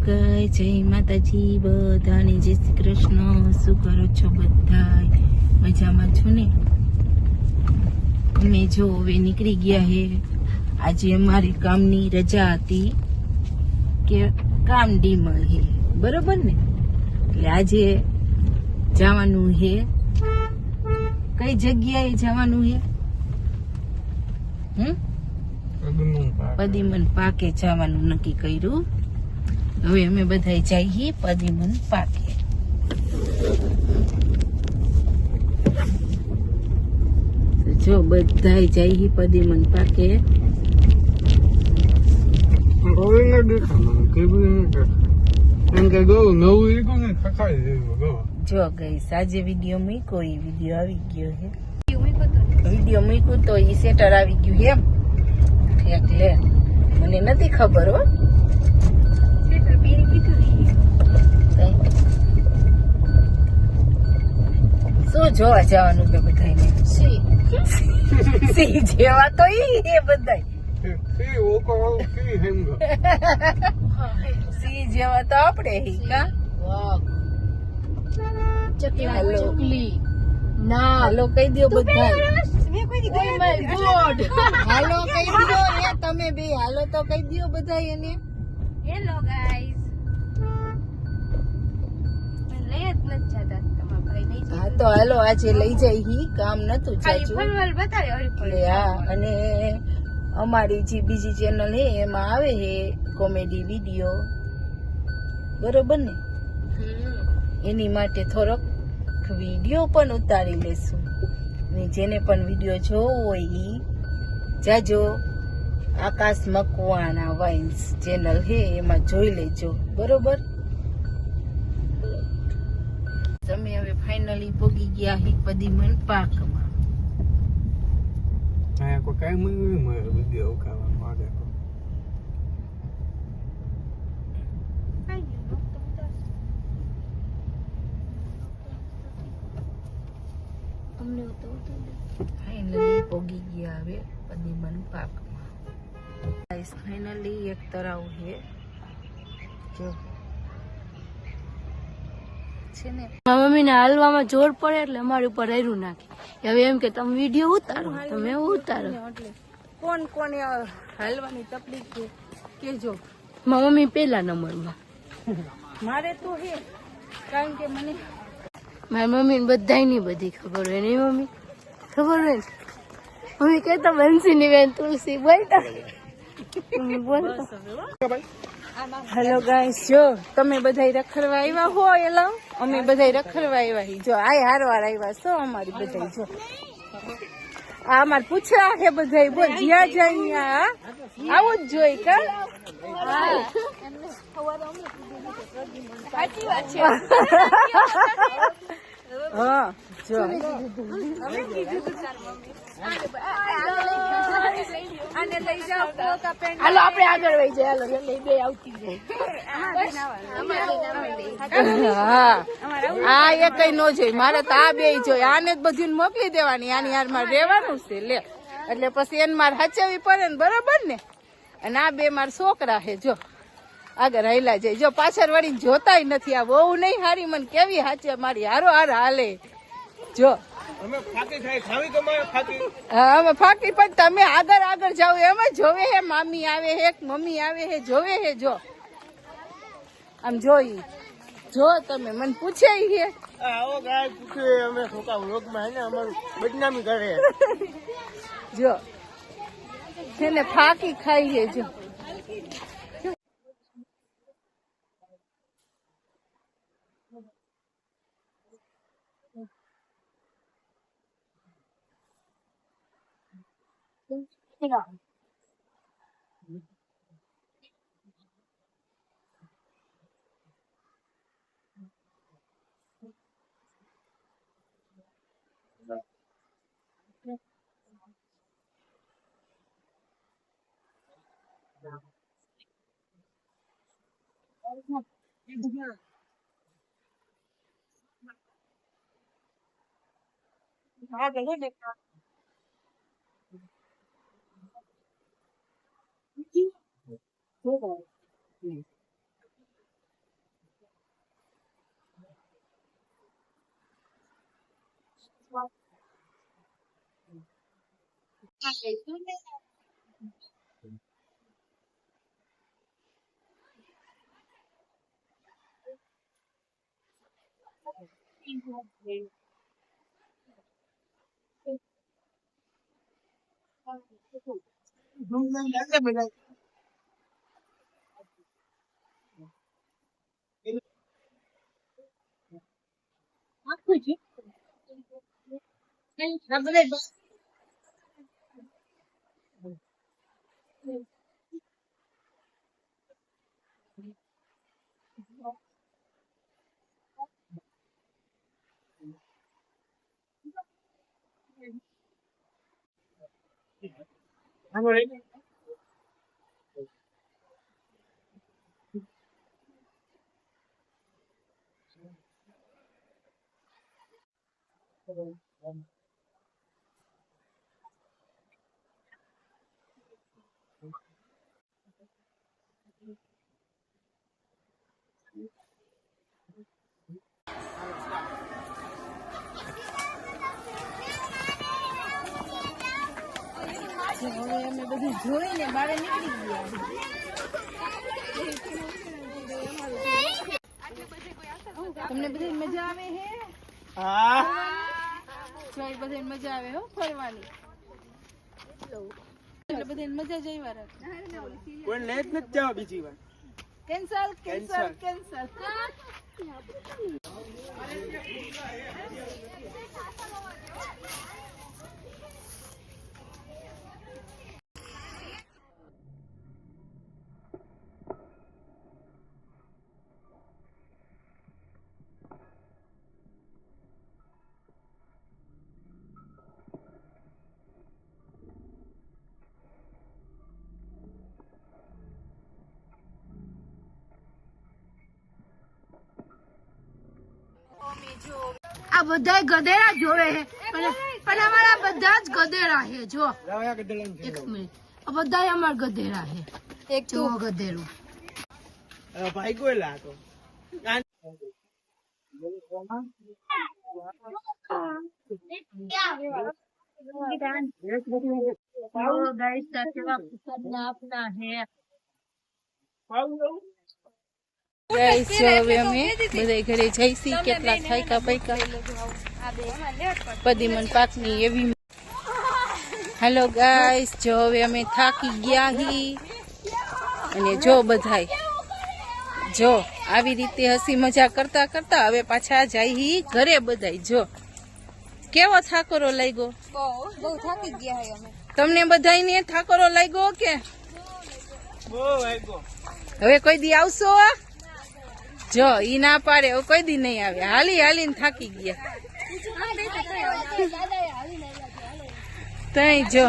ગાય જય માતાજી બધાને, જય શ્રી કૃષ્ણ। શું કરો છો બધા? મજામાં છો ને? અમે જો હવે નીકળી ગયા હે। આજે અમારે કામની રજા હતી કે કામ ડીમળ હે, બરોબર ને? એટલે આજે જવાનું હે। કઈ જગ્યાએ જવાનું હે? પદીમન પાકે જવાનું નક્કી કર્યું। હવે અમે બધા જઈએ પદીમન પાકે। જો બધા જઈએ પદીમન પાકે। જો ગઈ સાજે વિડીયો મૂક્યો, એ વિડીયો આવી ગયો હે। વિડીયો મૂક્યો તો એ સેટર આવી ગયું એમ, એટલે મને નથી ખબર હો। શું જોવા જવાનું કે બધાને? સિંહ જેવા તો એ બધા સિંહ જેવા તો આપણે કા ચકલી ના હાલો કહી દો બધા। હાલો કહી દો ને તમે બે, હાલો તો કહી દો બધા એને। હેલો ગાઈસ, લઈ જ નથી જતા તમારા ભાઈ નહીં? હા તો હાલો આજે લઈ જાય હી, કામ નતું ચાચું એટલે હા। અને અમારી જે બીજી ચેનલ હે એમાં આવે હે કોમેડી વિડીયો, બરોબર ને? એની માટે થોડોક વિડીયો પણ ઉતારી લેશું, ને જેને પણ વિડીયો જોવો હોય ઈ જાજો આકાશ મકવાણા વાઇન્સ ચેનલ હે એમાં જોઈ લેજો, બરોબર? તમે હવે ફાઇનલી પોગી ગયા હી પદીમન પાર્કમાં। આ કોઈ કાઈ મને વિડિયો ઉકાવા માંગે તો ફાઇનલી પોગી ગયા હવે પદીમન પાર્કમાં। ગાઈસ ફાઇનલી એક તળાવ હે, જો છે ને। મમ્મી ને હાલવામાં જોર પડે એટલે અમારી ઉપર રેરું નાખી। હવે એમ કે તમે વિડીયો ઉતારો, તમે ઉતારો। કોણ કોણ હાલવાની તકલીફ છે કેજો? મમ્મી પેલા નંબરમાં, મારે તો હે, કારણ કે મને મારી મમ્મી ને બધાય ની બધી ખબર હોય નહીં મમ્મી? ખબર હોય ને? મમ્મી કહેતા બંસી ની બેન તુલસી બોલતા બોલતા। હેલો ગાઈસ, જો તમે બધા રખડવા આવ્યા હો એલા, અમે બધા રખડવા આવ્યા હી। જો આ હારવાર આવ્યા છો અમારી બધા। જો આ અમાર પૂછડા છે બધા, બોલ જ્યાં જાય ત્યાં આવું જ જોઈ કા? સાચી વાત છે। હા જો હાલો આપણે આગળ વહી જાય, હાલો એટલે બે આવતી જાય। હા આ એ કઈ નો જોઈ, મારે તો આ બે જોઈ। આને જ બધું મોકલી દેવાની, આની યાર મારે રહેવાનું છે લે, એટલે પછી એને મારે હચવી પડે ને, બરોબર ને? અને આ બે મારા છોકરા છે, જો આગળ હાલ્યા જાય। જો પાછળ વળી જોતાય નથી, આ બહુ નહીં હારી, મને કેવી હાચે મારી હારો હાર હાલે। જો અમે ફાકી ખાવી તો મારે ફાકી હા અમે ફાકી, પણ તમે આગળ આગળ જાવ એમ જ જોવે હે। મામી આવે હે, મમ્મી આવે હે, જોવે હે। જો આમ જોઈ, જો તમે મને પૂછે હે આવો ગાય પૂછે અમે છોકરા વ્લોગમાં હે ને અમારું બદનામી કરે। જો છે ને ફાકી ખાઈએ। જો હવે અમે બધું જોઈને બહાર નીકળી ગયા. તમને બધી મજા આવે હે? હા બધી મજા આવે હો ફરવાની. એટલે બધી મજા જ આવ્યા રાખે. કોઈ લે જ નથી જવા બીજી વાર. Cancel cancel cancel. આ બધા ગધેડા જોવે છે પણ અમારા બધા જ ગધેડા છે. જો એક મિનિટ, આ બધા અમારા ગધેડા છે. એક જો ગધેડું ભાઈ ગોયલા તો ગાઈસ જો હવે અમે બધા ઘરે જઈશી. કેટલા થાયકા પૈકા પદીમન પાકની એવી. હેલો ગાઈસ, જો હવે અમે થાકી ગયા હી અને જો બધાય જો આવી રીતે હસી મજા કરતા કરતા હવે પાછા જાય હી ઘરે. બધાય જો કેવો થાકોરો લાગ્યો? બહુ થાકી ગયા અમે. તમને બધાયને થાકોરો લાગ્યો કે? હવે કોઈ દી આવશો? જો ઈ ના પાડે, હવે કોઈ દી નહીં આવે. હાલી હાલીને થાકી ગયા. તઈ જો